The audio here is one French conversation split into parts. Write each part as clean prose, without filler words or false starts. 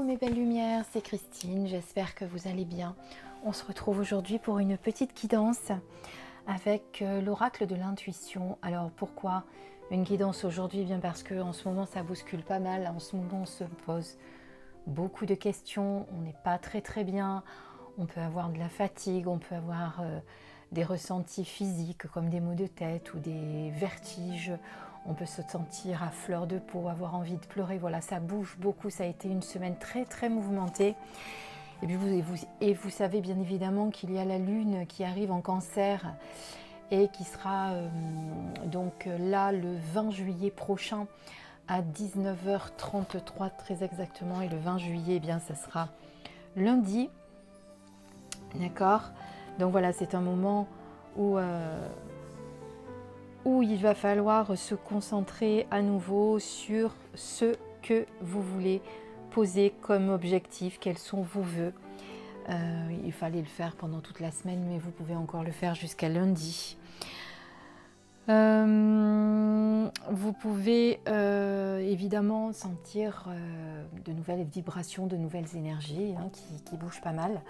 Coucou mes belles lumières, c'est Christine, j'espère que vous allez bien. On se retrouve aujourd'hui pour une petite guidance avec l'oracle de l'intuition. Alors pourquoi une guidance aujourd'hui? Bien parce que en ce moment ça bouscule pas mal, en ce moment on se pose beaucoup de questions, on n'est pas très bien, on peut avoir de la fatigue, on peut avoir des ressentis physiques comme des maux de tête ou des vertiges. On peut se sentir à fleur de peau, avoir envie de pleurer. Voilà, ça bouge beaucoup. Ça a été une semaine très mouvementée. Et puis vous savez bien évidemment qu'il y a la lune qui arrive en cancer et qui sera donc là le 20 juillet prochain à 19h33 très exactement. Et le 20 juillet, eh bien, ça sera lundi. D'accord? Donc voilà, c'est un moment où il va falloir se concentrer à nouveau sur ce que vous voulez poser comme objectif, quels sont vos vœux. Il fallait le faire pendant toute la semaine, mais vous pouvez encore le faire jusqu'à lundi. Vous pouvez évidemment sentir de nouvelles vibrations, de nouvelles énergies qui bougent pas mal.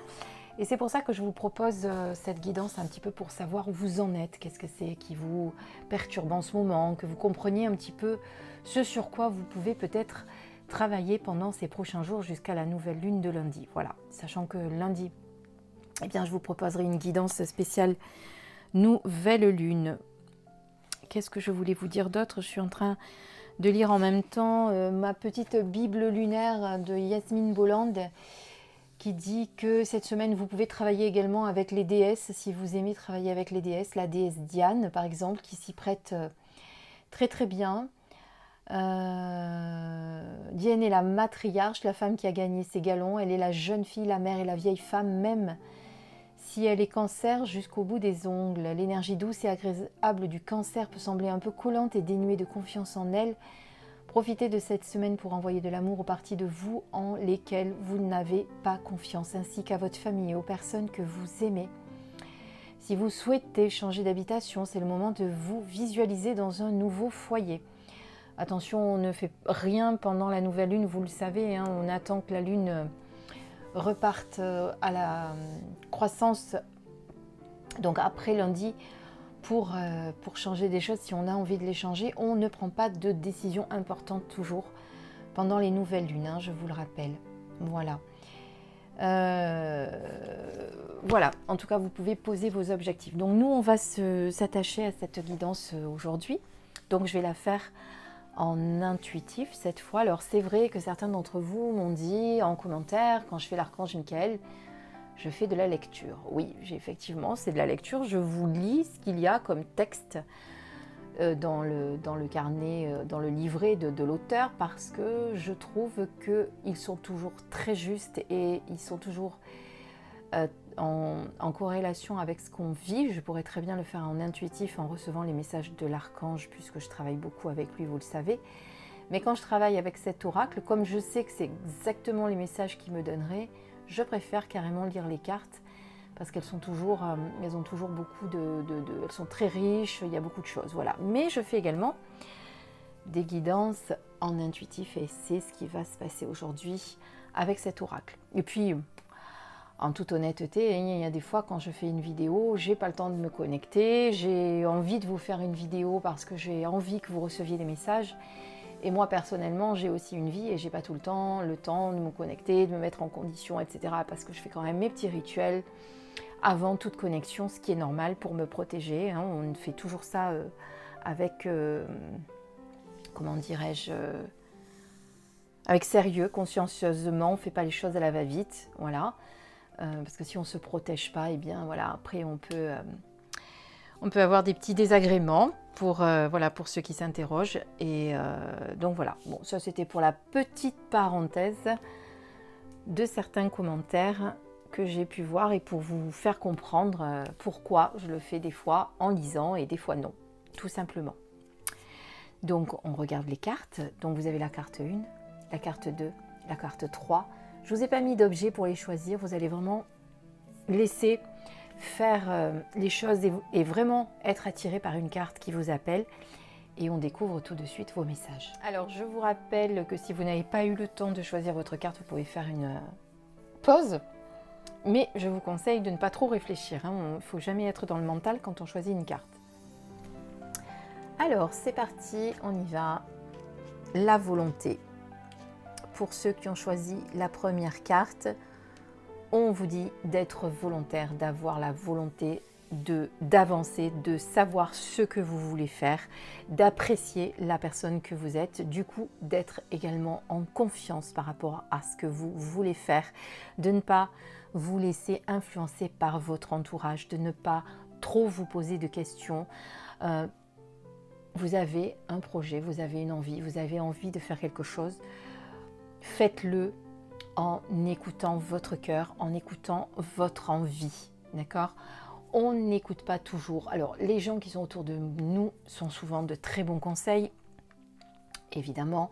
Et c'est pour ça que je vous propose cette guidance un petit peu pour savoir où vous en êtes, qu'est-ce que c'est qui vous perturbe en ce moment, que vous compreniez un petit peu ce sur quoi vous pouvez peut-être travailler pendant ces prochains jours jusqu'à la nouvelle lune de lundi. Voilà, sachant que lundi, eh bien, je vous proposerai une guidance spéciale nouvelle lune. Qu'est-ce que je voulais vous dire d'autre? Je suis en train de lire en même temps ma petite Bible lunaire de Yasmine Bolland, qui dit que cette semaine, vous pouvez travailler également avec les déesses, si vous aimez travailler avec les déesses. La déesse Diane, par exemple, qui s'y prête très bien. Diane est la matriarche, la femme qui a gagné ses galons. Elle est la jeune fille, la mère et la vieille femme, même si elle est cancer jusqu'au bout des ongles. L'énergie douce et agréable du cancer peut sembler un peu collante et dénuée de confiance en elle. Profitez de cette semaine pour envoyer de l'amour aux parties de vous en lesquelles vous n'avez pas confiance, ainsi qu'à votre famille et aux personnes que vous aimez. Si vous souhaitez changer d'habitation, c'est le moment de vous visualiser dans un nouveau foyer. Attention, on ne fait rien pendant la nouvelle lune, vous le savez, on attend que la lune reparte à la croissance, donc après lundi, pour changer des choses, si on a envie de les changer. On ne prend pas de décision importante toujours pendant les nouvelles lunes, je vous le rappelle. Voilà. Voilà, en tout cas, vous pouvez poser vos objectifs. Donc nous, on va s'attacher à cette guidance aujourd'hui. Donc je vais la faire en intuitif cette fois. Alors c'est vrai que certains d'entre vous m'ont dit en commentaire, quand je fais l'archange Michael, je fais de la lecture. Oui, effectivement, c'est de la lecture. Je vous lis ce qu'il y a comme texte dans le carnet, dans le livret de l'auteur, parce que je trouve qu'ils sont toujours très justes et ils sont toujours en corrélation avec ce qu'on vit. Je pourrais très bien le faire en intuitif en recevant les messages de l'archange, puisque je travaille beaucoup avec lui, vous le savez. Mais quand je travaille avec cet oracle, comme je sais que c'est exactement les messages qu'il me donnerait, je préfère carrément lire les cartes parce qu'elles sont toujours, elles ont toujours beaucoup elles sont très riches, il y a beaucoup de choses, voilà. Mais je fais également des guidances en intuitif et c'est ce qui va se passer aujourd'hui avec cet oracle. Et puis, en toute honnêteté, il y a des fois quand je fais une vidéo, j'ai pas le temps de me connecter, j'ai envie de vous faire une vidéo parce que j'ai envie que vous receviez des messages. Et moi, personnellement, j'ai aussi une vie et j'ai pas tout le temps de me connecter, de me mettre en condition, etc. Parce que je fais quand même mes petits rituels avant toute connexion, ce qui est normal pour me protéger. On fait toujours ça avec, comment dirais-je, avec sérieux, consciencieusement. On ne fait pas les choses à la va-vite, voilà. Parce que si on ne se protège pas, eh bien voilà, après on peut avoir des petits désagréments pour ceux qui s'interrogent. Et donc voilà, bon, ça c'était pour la petite parenthèse de certains commentaires que j'ai pu voir et pour vous faire comprendre pourquoi je le fais des fois en lisant et des fois non, tout simplement. Donc on regarde les cartes. Donc vous avez la carte 1, la carte 2, la carte 3. Je ne vous ai pas mis d'objet pour les choisir, vous allez vraiment laisser faire les choses et vraiment être attiré par une carte qui vous appelle. et on découvre tout de suite vos messages. Alors je vous rappelle que si vous n'avez pas eu le temps de choisir votre carte, vous pouvez faire une pause, mais je vous conseille de ne pas trop réfléchir. Il ne faut jamais être dans le mental quand on choisit une carte. Alors c'est parti, on y va. La volonté. Pour ceux qui ont choisi la première carte, on vous dit d'être volontaire, d'avoir la volonté d'avancer, de savoir ce que vous voulez faire, d'apprécier la personne que vous êtes, du coup d'être également en confiance par rapport à ce que vous voulez faire, de ne pas vous laisser influencer par votre entourage, de ne pas trop vous poser de questions. Vous avez un projet, vous avez une envie, vous avez envie de faire quelque chose, faites-le en écoutant votre cœur, en écoutant votre envie, d'accord ? On n'écoute pas toujours. Alors, les gens qui sont autour de nous sont souvent de très bons conseils, évidemment.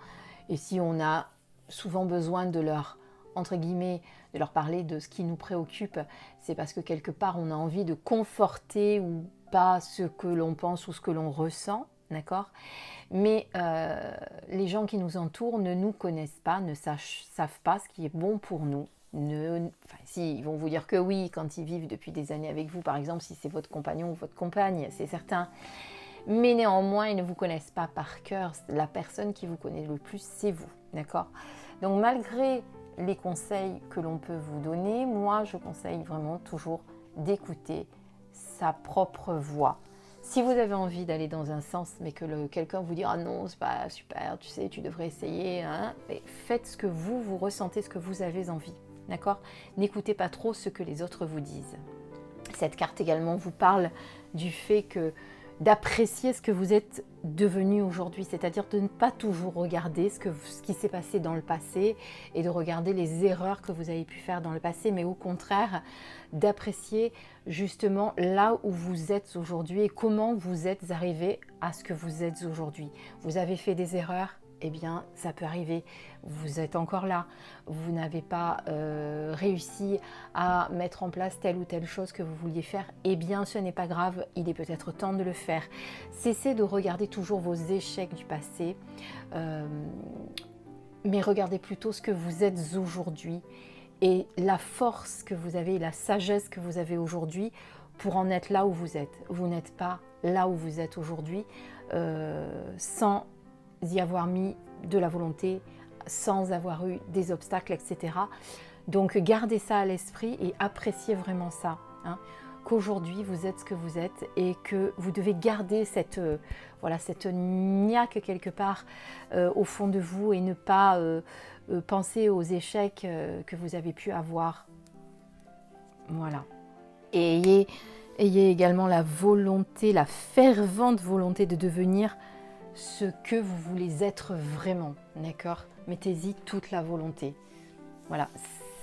Et si on a souvent besoin de leur, entre guillemets, de leur parler de ce qui nous préoccupe, c'est parce que quelque part, on a envie de conforter ou pas ce que l'on pense ou ce que l'on ressent, d'accord ? Mais les gens qui nous entourent ne nous connaissent pas, ne savent pas ce qui est bon pour nous. Si, ils vont vous dire que oui, quand ils vivent depuis des années avec vous, par exemple, si c'est votre compagnon ou votre compagne, c'est certain. Mais néanmoins, ils ne vous connaissent pas par cœur. La personne qui vous connaît le plus, c'est vous, d'accord ? Donc, malgré les conseils que l'on peut vous donner, moi, je conseille vraiment toujours d'écouter sa propre voix. Si vous avez envie d'aller dans un sens, mais que quelqu'un vous dit « Ah non, c'est pas super, tu sais, tu devrais essayer hein », faites ce que vous ressentez, ce que vous avez envie. D'accord ? N'écoutez pas trop ce que les autres vous disent. Cette carte également vous parle du fait d'apprécier ce que vous êtes devenu aujourd'hui, c'est-à-dire de ne pas toujours regarder ce qui s'est passé dans le passé et de regarder les erreurs que vous avez pu faire dans le passé, mais au contraire d'apprécier justement là où vous êtes aujourd'hui et comment vous êtes arrivé à ce que vous êtes aujourd'hui. Vous avez fait des erreurs, eh bien, ça peut arriver. Vous êtes encore là. Vous n'avez pas réussi à mettre en place telle ou telle chose que vous vouliez faire. Eh bien, ce n'est pas grave. Il est peut-être temps de le faire. Cessez de regarder toujours vos échecs du passé, mais regardez plutôt ce que vous êtes aujourd'hui et la force que vous avez, la sagesse que vous avez aujourd'hui pour en être là où vous êtes. Vous n'êtes pas là où vous êtes aujourd'hui sans y avoir mis de la volonté, sans avoir eu des obstacles, etc. Donc gardez ça à l'esprit et appréciez vraiment ça, hein, qu'aujourd'hui vous êtes ce que vous êtes et que vous devez garder cette niaque quelque part au fond de vous et ne pas penser aux échecs que vous avez pu avoir. Voilà. Et ayez également la volonté, la fervente volonté de devenir ce que vous voulez être vraiment, d'accord ? Mettez-y toute la volonté. Voilà,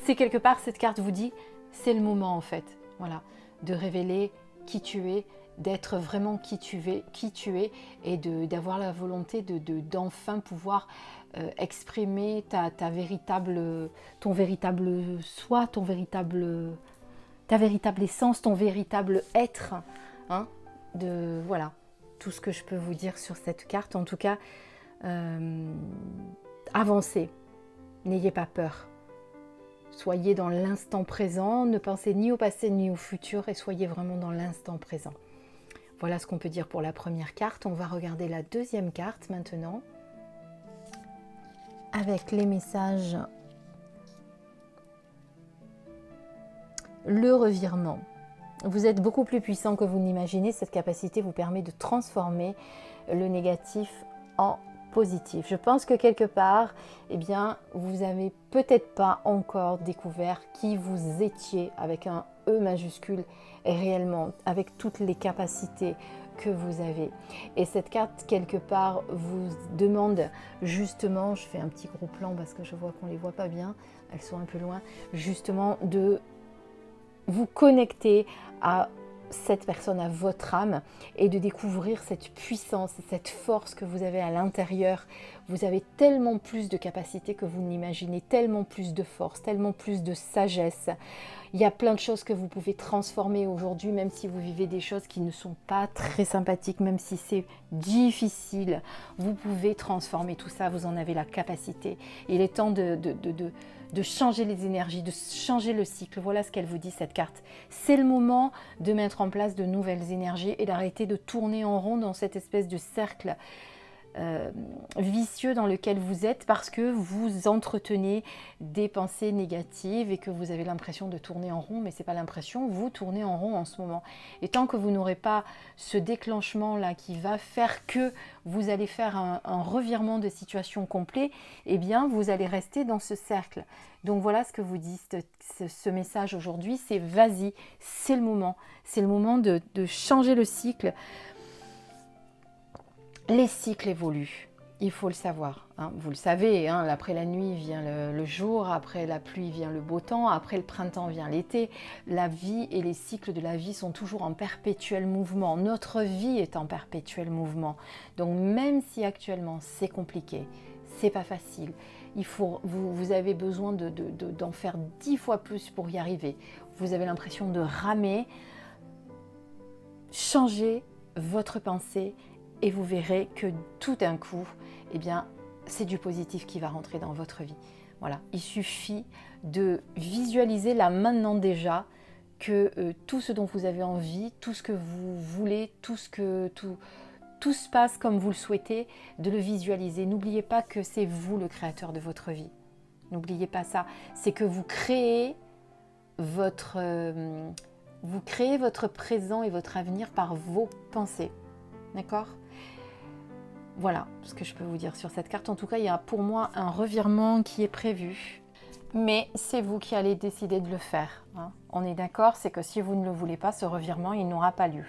c'est quelque part, cette carte vous dit, c'est le moment en fait, voilà, de révéler qui tu es, d'être vraiment qui tu es et d'avoir la volonté d'enfin pouvoir exprimer ton véritable soi, ta véritable essence, ton véritable être, hein, voilà. Tout ce que je peux vous dire sur cette carte. En tout cas, avancez, n'ayez pas peur. Soyez dans l'instant présent, ne pensez ni au passé ni au futur et soyez vraiment dans l'instant présent. Voilà ce qu'on peut dire pour la première carte. On va regarder la deuxième carte maintenant avec les messages. Le revirement. Vous êtes beaucoup plus puissant que vous n'imaginez. Cette capacité vous permet de transformer le négatif en positif. Je pense que quelque part, eh bien, vous n'avez peut-être pas encore découvert qui vous étiez avec un E majuscule réellement, avec toutes les capacités que vous avez. Et cette carte, quelque part, vous demande justement, je fais un petit gros plan parce que je vois qu'on ne les voit pas bien, elles sont un peu loin, justement de vous connecter à cette personne, à votre âme et de découvrir cette puissance, cette force que vous avez à l'intérieur. Vous avez tellement plus de capacités que vous n'imaginez, tellement plus de force, tellement plus de sagesse. Il y a plein de choses que vous pouvez transformer aujourd'hui, même si vous vivez des choses qui ne sont pas très sympathiques, même si c'est difficile. Vous pouvez transformer tout ça, vous en avez la capacité. Il est temps de changer les énergies, de changer le cycle. Voilà ce qu'elle vous dit, cette carte. C'est le moment de mettre en place de nouvelles énergies et d'arrêter de tourner en rond dans cette espèce de cercle vicieux dans lequel vous êtes parce que vous entretenez des pensées négatives et que vous avez l'impression de tourner en rond, mais c'est pas l'impression, vous tournez en rond en ce moment. Et tant que vous n'aurez pas ce déclenchement-là qui va faire que vous allez faire un revirement de situation complet, eh bien vous allez rester dans ce cercle. Donc voilà ce que vous dit ce message aujourd'hui, c'est vas-y, c'est le moment de changer le cycle. Les cycles évoluent, il faut le savoir. Hein. Vous le savez, hein, après la nuit vient le jour, après la pluie vient le beau temps, après le printemps vient l'été. La vie et les cycles de la vie sont toujours en perpétuel mouvement. Notre vie est en perpétuel mouvement. Donc même si actuellement c'est compliqué, c'est pas facile, vous avez besoin d'en faire 10 fois plus pour y arriver. Vous avez l'impression de ramer, changez votre pensée. Et vous verrez que tout d'un coup, eh bien, c'est du positif qui va rentrer dans votre vie. Voilà, il suffit de visualiser là maintenant déjà que tout ce dont vous avez envie, tout ce que vous voulez, tout se passe comme vous le souhaitez, de le visualiser. N'oubliez pas que c'est vous le créateur de votre vie. N'oubliez pas ça. C'est que vous créez votre présent et votre avenir par vos pensées. D'accord ? Voilà ce que je peux vous dire sur cette carte. En tout cas, il y a pour moi un revirement qui est prévu. Mais c'est vous qui allez décider de le faire. Hein. On est d'accord, c'est que si vous ne le voulez pas, ce revirement, il n'aura pas lieu.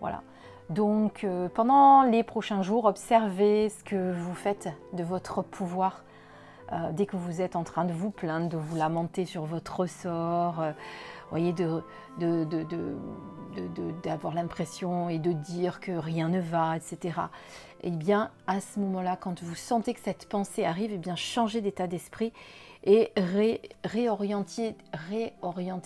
Voilà. Donc, pendant les prochains jours, observez ce que vous faites de votre pouvoir. Dès que vous êtes en train de vous plaindre, de vous lamenter sur votre sort, voyez, d'avoir l'impression et de dire que rien ne va, etc. Eh bien, à ce moment-là, quand vous sentez que cette pensée arrive, eh bien, changez d'état d'esprit et réorientez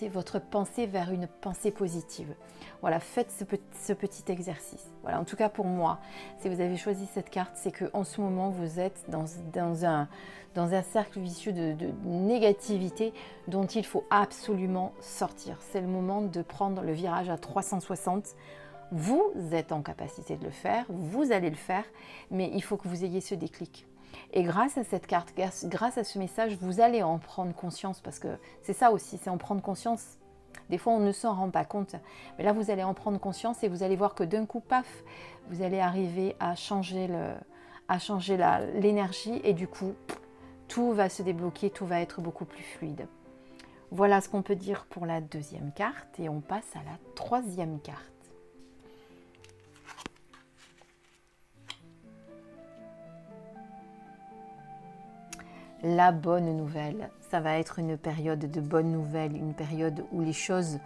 votre pensée vers une pensée positive. Voilà, faites ce petit exercice. Voilà, en tout cas pour moi, si vous avez choisi cette carte, c'est qu'en ce moment, vous êtes dans un cercle vicieux de négativité dont il faut absolument sortir. C'est le moment de prendre le virage à 360. Vous êtes en capacité de le faire, vous allez le faire, mais il faut que vous ayez ce déclic. Et grâce à cette carte, grâce à ce message, vous allez en prendre conscience, parce que c'est ça aussi, c'est en prendre conscience. Des fois, on ne s'en rend pas compte, mais là, vous allez en prendre conscience et vous allez voir que d'un coup, paf, vous allez arriver à changer l'énergie et du coup, tout va se débloquer, tout va être beaucoup plus fluide. Voilà ce qu'on peut dire pour la deuxième carte et on passe à la troisième carte. La bonne nouvelle, ça va être une période de bonnes nouvelles, une période où les choses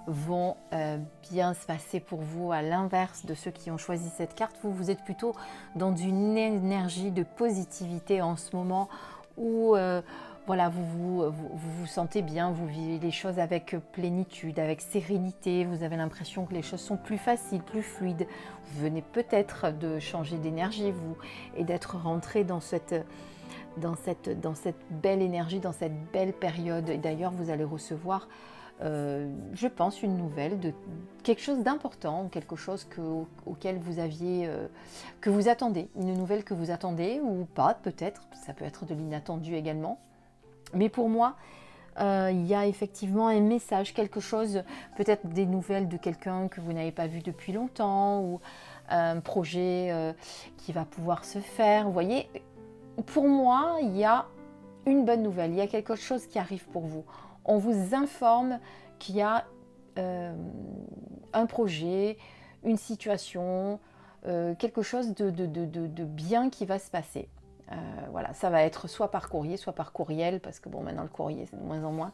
vont bien se passer pour vous. À l'inverse de ceux qui ont choisi cette carte, vous êtes plutôt dans une énergie de positivité en ce moment où voilà, vous vous sentez bien, vous vivez les choses avec plénitude, avec sérénité, vous avez l'impression que les choses sont plus faciles, plus fluides. Vous venez peut-être de changer d'énergie, vous, et d'être rentré dans cette belle énergie, dans cette belle période. Et d'ailleurs, vous allez recevoir, je pense, une nouvelle de quelque chose d'important, quelque chose auquel vous aviez, que vous attendez, une nouvelle que vous attendez ou pas, peut-être, ça peut être de l'inattendu également. Mais pour moi, il y a effectivement un message, quelque chose, peut-être des nouvelles de quelqu'un que vous n'avez pas vu depuis longtemps ou un projet qui va pouvoir se faire. Vous voyez, pour moi, il y a une bonne nouvelle, il y a quelque chose qui arrive pour vous. On vous informe qu'il y a un projet, une situation, quelque chose de bien qui va se passer. Voilà, ça va être soit par courrier, soit par courriel, parce que bon, maintenant le courrier, c'est de moins en moins.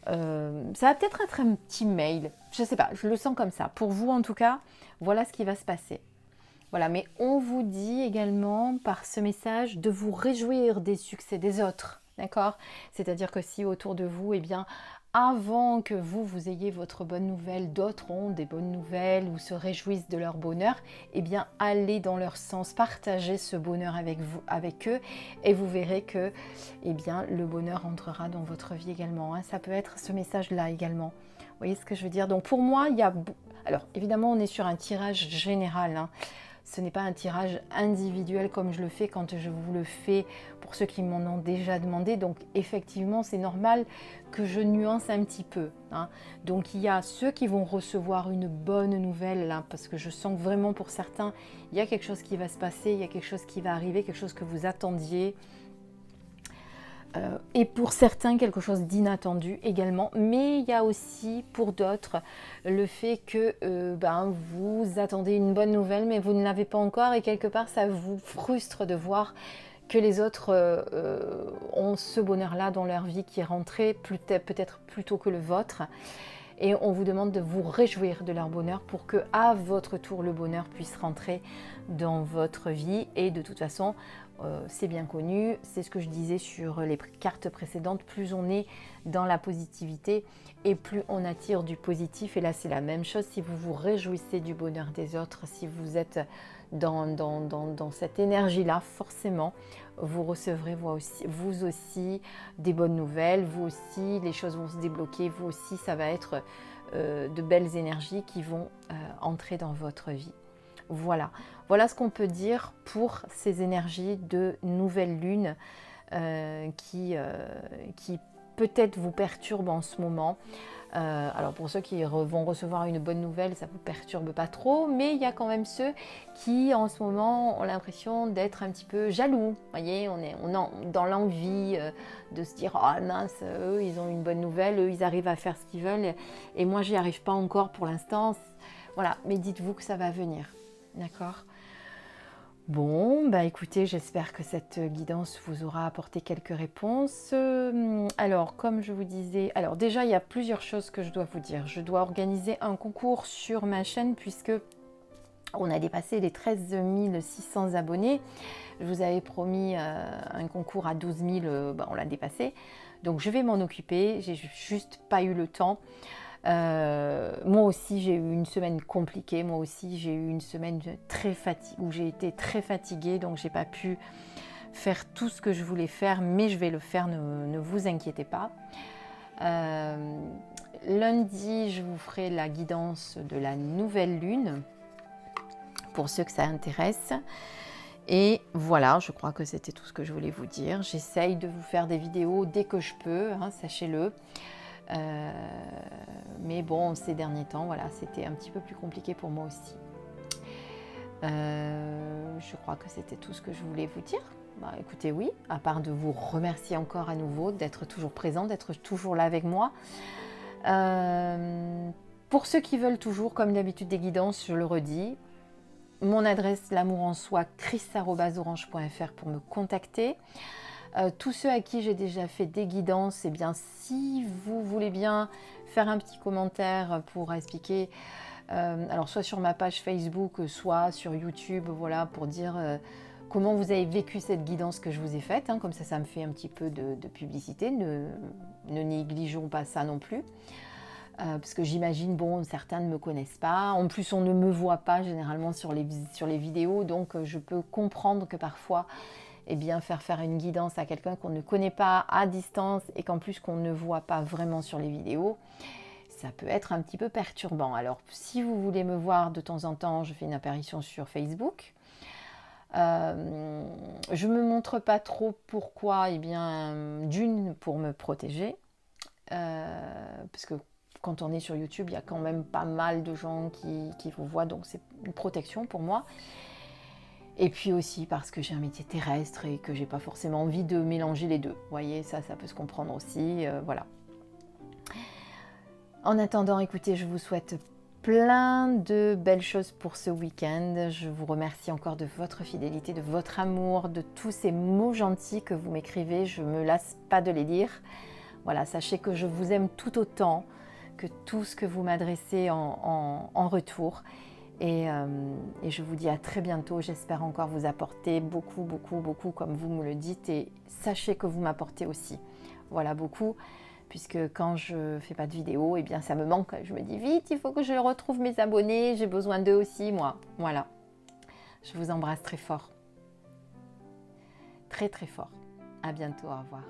Ça va peut-être être un petit mail, je ne sais pas, je le sens comme ça. Pour vous, en tout cas, voilà ce qui va se passer. Voilà, mais on vous dit également par ce message de vous réjouir des succès des autres, d'accord ? C'est-à-dire que si autour de vous, eh bien, avant que vous ayez votre bonne nouvelle, d'autres ont des bonnes nouvelles ou se réjouissent de leur bonheur, eh bien allez dans leur sens, partagez ce bonheur avec eux et vous verrez que eh bien, le bonheur entrera dans votre vie également. Ça peut être ce message-là également. Vous voyez ce que je veux dire? Donc pour moi, il y a... Alors évidemment, on est sur un tirage général. Ce n'est pas un tirage individuel comme je le fais quand je vous le fais pour ceux qui m'en ont déjà demandé. Donc effectivement, c'est normal que je nuance un petit peu. Donc il y a ceux qui vont recevoir une bonne nouvelle, là, parce que je sens que vraiment pour certains, il y a quelque chose qui va se passer, il y a quelque chose qui va arriver, quelque chose que vous attendiez. Et pour certains, quelque chose d'inattendu également. Mais il y a aussi pour d'autres le fait que vous attendez une bonne nouvelle, mais vous ne l'avez pas encore. Et quelque part, ça vous frustre de voir que les autres ont ce bonheur-là dans leur vie qui est rentré peut-être plus tôt que le vôtre. Et on vous demande de vous réjouir de leur bonheur pour que, à votre tour, le bonheur puisse rentrer dans votre vie. Et de toute façon, c'est bien connu, c'est ce que je disais sur les cartes précédentes, plus on est dans la positivité et plus on attire du positif. Et là, c'est la même chose, si vous vous réjouissez du bonheur des autres, si vous êtes dans cette énergie-là, forcément, vous recevrez vous aussi des bonnes nouvelles, vous aussi, les choses vont se débloquer, vous aussi, ça va être de belles énergies qui vont entrer dans votre vie. Voilà ce qu'on peut dire pour ces énergies de nouvelle lune qui peut-être vous perturbent en ce moment. Alors pour ceux qui vont recevoir une bonne nouvelle, ça ne vous perturbe pas trop, mais il y a quand même ceux qui en ce moment ont l'impression d'être un petit peu jaloux. Vous voyez, on est dans l'envie de se dire « Oh mince, eux ils ont une bonne nouvelle, eux ils arrivent à faire ce qu'ils veulent et moi j'y arrive pas encore pour l'instant. » Voilà, mais dites-vous que ça va venir. D'accord? Bon, écoutez, j'espère que cette guidance vous aura apporté quelques réponses. Alors, comme je vous disais, alors déjà, il y a plusieurs choses que je dois vous dire. Je dois organiser un concours sur ma chaîne puisque on a dépassé les 13 600 abonnés. Je vous avais promis un concours à 12 000, on l'a dépassé. Donc, je vais m'en occuper. J'ai juste pas eu le temps. Moi aussi j'ai eu une semaine compliquée, moi aussi j'ai eu une semaine très fatiguée, où j'ai été très fatiguée, donc j'ai pas pu faire tout ce que je voulais faire, mais je vais le faire, ne vous inquiétez pas. Lundi je vous ferai la guidance de la nouvelle lune, pour ceux que ça intéresse. Et voilà, je crois que c'était tout ce que je voulais vous dire. J'essaye de vous faire des vidéos dès que je peux, sachez-le. Mais bon, ces derniers temps, voilà, c'était un petit peu plus compliqué pour moi aussi. Je crois que c'était tout ce que je voulais vous dire. Écoutez, oui, à part de vous remercier encore à nouveau, d'être toujours présent, d'être toujours là avec moi. Pour ceux qui veulent toujours, comme d'habitude, des guidances, je le redis. Mon adresse, l'amour en soi, chris@orange.fr pour me contacter. Tous ceux à qui j'ai déjà fait des guidances, eh bien, si vous voulez bien faire un petit commentaire pour expliquer, alors soit sur ma page Facebook, soit sur YouTube, voilà, pour dire comment vous avez vécu cette guidance que je vous ai faite, comme ça me fait un petit peu de publicité, ne négligeons pas ça non plus. Parce que j'imagine, certains ne me connaissent pas, en plus on ne me voit pas généralement sur les vidéos, donc je peux comprendre que parfois, faire une guidance à quelqu'un qu'on ne connaît pas à distance et qu'en plus qu'on ne voit pas vraiment sur les vidéos, ça peut être un petit peu perturbant. Alors si vous voulez me voir de temps en temps, je fais une apparition sur Facebook. Je ne me montre pas trop, pourquoi? D'une, pour me protéger, parce que quand on est sur YouTube, il y a quand même pas mal de gens qui vous voient, donc c'est une protection pour moi. Et puis aussi parce que j'ai un métier terrestre et que j'ai pas forcément envie de mélanger les deux. Vous voyez, ça peut se comprendre aussi, voilà. En attendant, écoutez, je vous souhaite plein de belles choses pour ce week-end. Je vous remercie encore de votre fidélité, de votre amour, de tous ces mots gentils que vous m'écrivez. Je me lasse pas de les lire. Voilà, sachez que je vous aime tout autant que tout ce que vous m'adressez en retour. Et je vous dis à très bientôt. J'espère encore vous apporter beaucoup, beaucoup, beaucoup, comme vous me le dites. Et sachez que vous m'apportez aussi. Voilà, beaucoup. puisque quand je fais pas de vidéo, eh bien ça me manque. Je me dis vite, il faut que je retrouve mes abonnés, j'ai besoin d'eux aussi, moi. Voilà. Je vous embrasse très fort. Très très fort. À bientôt, au revoir.